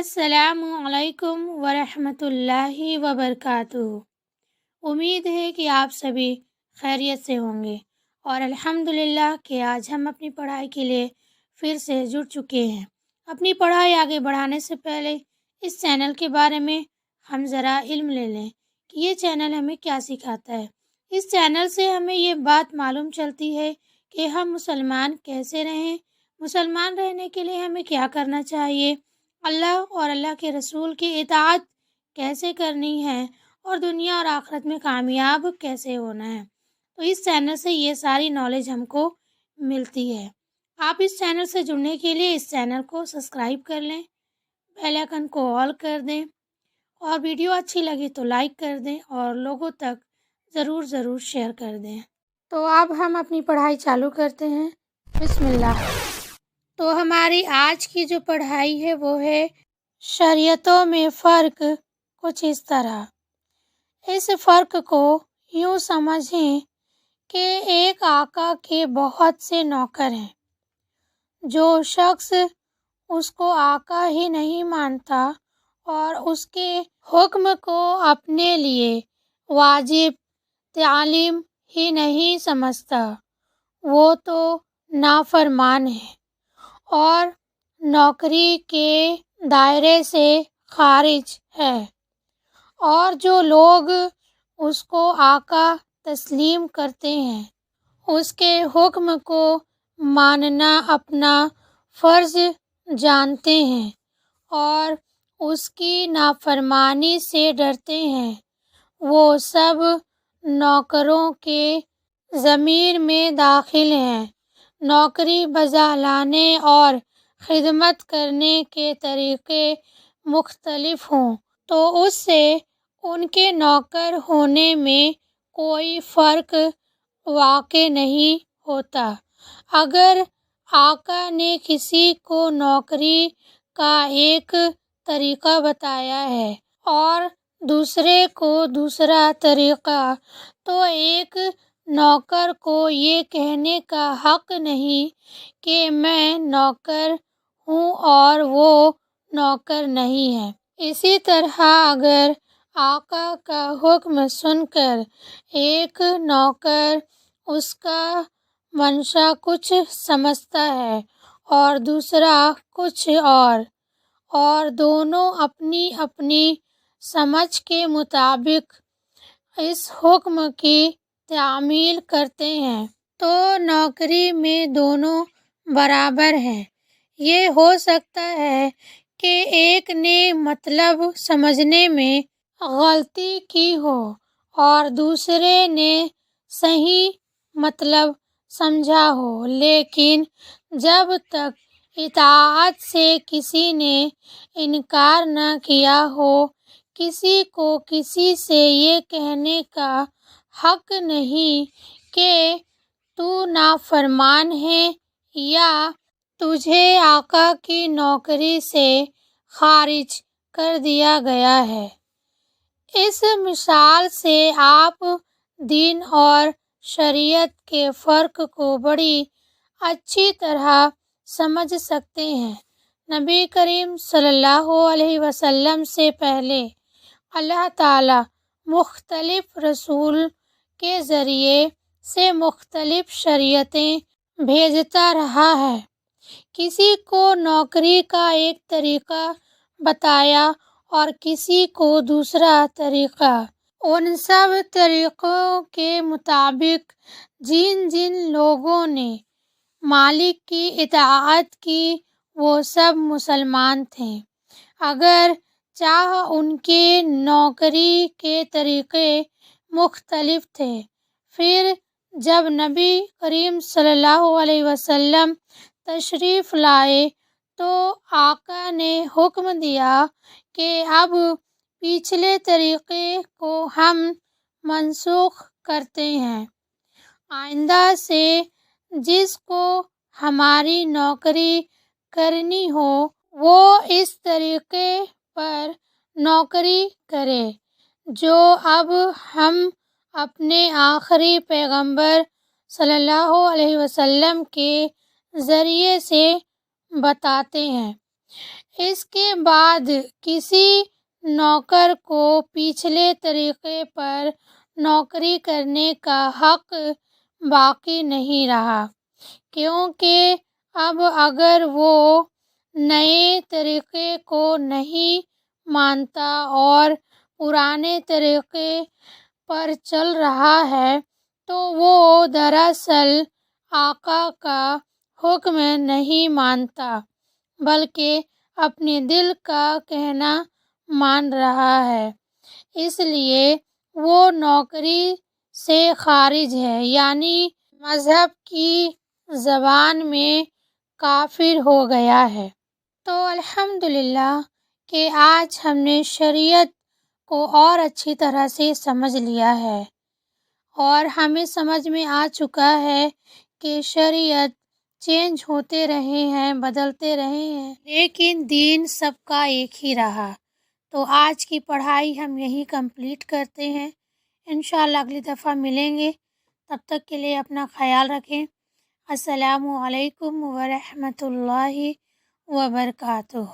السلام علیکم ورحمۃ اللہ وبرکاتہ۔ امید ہے کہ آپ سبھی خیریت سے ہوں گے اور الحمدللہ کہ آج ہم اپنی پڑھائی کے لیے پھر سے جڑ چکے ہیں۔ اپنی پڑھائی آگے بڑھانے سے پہلے اس چینل کے بارے میں ہم ذرا علم لے لیں کہ یہ چینل ہمیں کیا سکھاتا ہے۔ اس چینل سے ہمیں یہ بات معلوم چلتی ہے کہ ہم مسلمان کیسے رہیں، مسلمان رہنے کے لیے ہمیں کیا کرنا چاہیے، اللہ اور اللہ کے رسول کی اطاعت کیسے کرنی ہے اور دنیا اور آخرت میں کامیاب کیسے ہونا ہے۔ تو اس چینل سے یہ ساری نالج ہم کو ملتی ہے۔ آپ اس چینل سے جڑنے کے لیے اس چینل کو سبسکرائب کر لیں، بیل آئکن کو آل کر دیں اور ویڈیو اچھی لگی تو لائک کر دیں اور لوگوں تک ضرور شیئر کر دیں۔ تو اب ہم اپنی پڑھائی چالو کرتے ہیں۔ بسم اللہ۔ تو ہماری آج کی جو پڑھائی ہے وہ ہے شریعتوں میں فرق کچھ اس طرح۔ اس فرق کو یوں سمجھیں کہ ایک آقا کے بہت سے نوکر ہیں۔ جو شخص اس کو آقا ہی نہیں مانتا اور اس کے حکم کو اپنے لیے واجب تعلیم ہی نہیں سمجھتا، وہ تو نافرمان ہے اور نوکری کے دائرے سے خارج ہے۔ اور جو لوگ اس کو آقا تسلیم کرتے ہیں، اس کے حکم کو ماننا اپنا فرض جانتے ہیں اور اس کی نافرمانی سے ڈرتے ہیں، وہ سب نوکروں کے ضمیر میں داخل ہیں۔ نوکری بجا لانے اور خدمت کرنے کے طریقے مختلف ہوں تو اس سے ان کے نوکر ہونے میں کوئی فرق واقع نہیں ہوتا۔ اگر آقا نے کسی کو نوکری کا ایک طریقہ بتایا ہے اور دوسرے کو دوسرا طریقہ، تو ایک نوکر کو یہ کہنے کا حق نہیں کہ میں نوکر ہوں اور وہ نوکر نہیں ہے۔ اسی طرح اگر آقا کا حکم سن کر ایک نوکر اس کا منشا کچھ سمجھتا ہے اور دوسرا کچھ اور دونوں اپنی اپنی سمجھ کے مطابق اس حکم کی تعمیل کرتے ہیں، تو نوکری میں دونوں برابر ہیں۔ یہ ہو سکتا ہے کہ ایک نے مطلب سمجھنے میں غلطی کی ہو اور دوسرے نے صحیح مطلب سمجھا ہو، لیکن جب تک اطاعت سے کسی نے انکار نہ کیا ہو، کسی کو کسی سے یہ کہنے کا حق نہیں کہ تو نافرمان ہے یا تجھے آقا کی نوکری سے خارج کر دیا گیا ہے۔ اس مثال سے آپ دین اور شریعت کے فرق کو بڑی اچھی طرح سمجھ سکتے ہیں۔ نبی کریم صلی اللہ علیہ وسلم سے پہلے اللہ تعالیٰ مختلف رسول کے ذریعے سے مختلف شریعتیں بھیجتا رہا ہے۔ کسی کو نوکری کا ایک طریقہ بتایا اور کسی کو دوسرا طریقہ۔ ان سب طریقوں کے مطابق جن جن لوگوں نے مالک کی اطاعت کی وہ سب مسلمان تھے، اگر چاہ ان کے نوکری کے طریقے مختلف تھے۔ پھر جب نبی کریم صلی اللہ علیہ وسلم تشریف لائے تو آقا نے حکم دیا کہ اب پچھلے طریقے کو ہم منسوخ کرتے ہیں۔ آئندہ سے جس کو ہماری نوکری کرنی ہو وہ اس طریقے پر نوکری کرے جو اب ہم اپنے آخری پیغمبر صلی اللہ علیہ وسلم کے ذریعے سے بتاتے ہیں۔ اس کے بعد کسی نوکر کو پچھلے طریقے پر نوکری کرنے کا حق باقی نہیں رہا، کیونکہ اب اگر وہ نئے طریقے کو نہیں مانتا اور پرانے طریقے پر چل رہا ہے تو وہ دراصل آقا کا حکم نہیں مانتا بلکہ اپنے دل کا کہنا مان رہا ہے، اس لیے وہ نوکری سے خارج ہے، یعنی مذہب کی زبان میں کافر ہو گیا ہے۔ تو الحمدللہ کہ آج ہم نے شریعت کو اور اچھی طرح سے سمجھ لیا ہے اور ہمیں سمجھ میں آ چکا ہے کہ شریعت چینج ہوتے رہے ہیں، بدلتے رہے ہیں، لیکن دین سب کا ایک ہی رہا۔ تو آج کی پڑھائی ہم یہیں کمپلیٹ کرتے ہیں، انشاءاللہ اگلی دفعہ ملیں گے، تب تک کے لیے اپنا خیال رکھیں۔ السلام علیکم ورحمۃ اللہ وبرکاتہ۔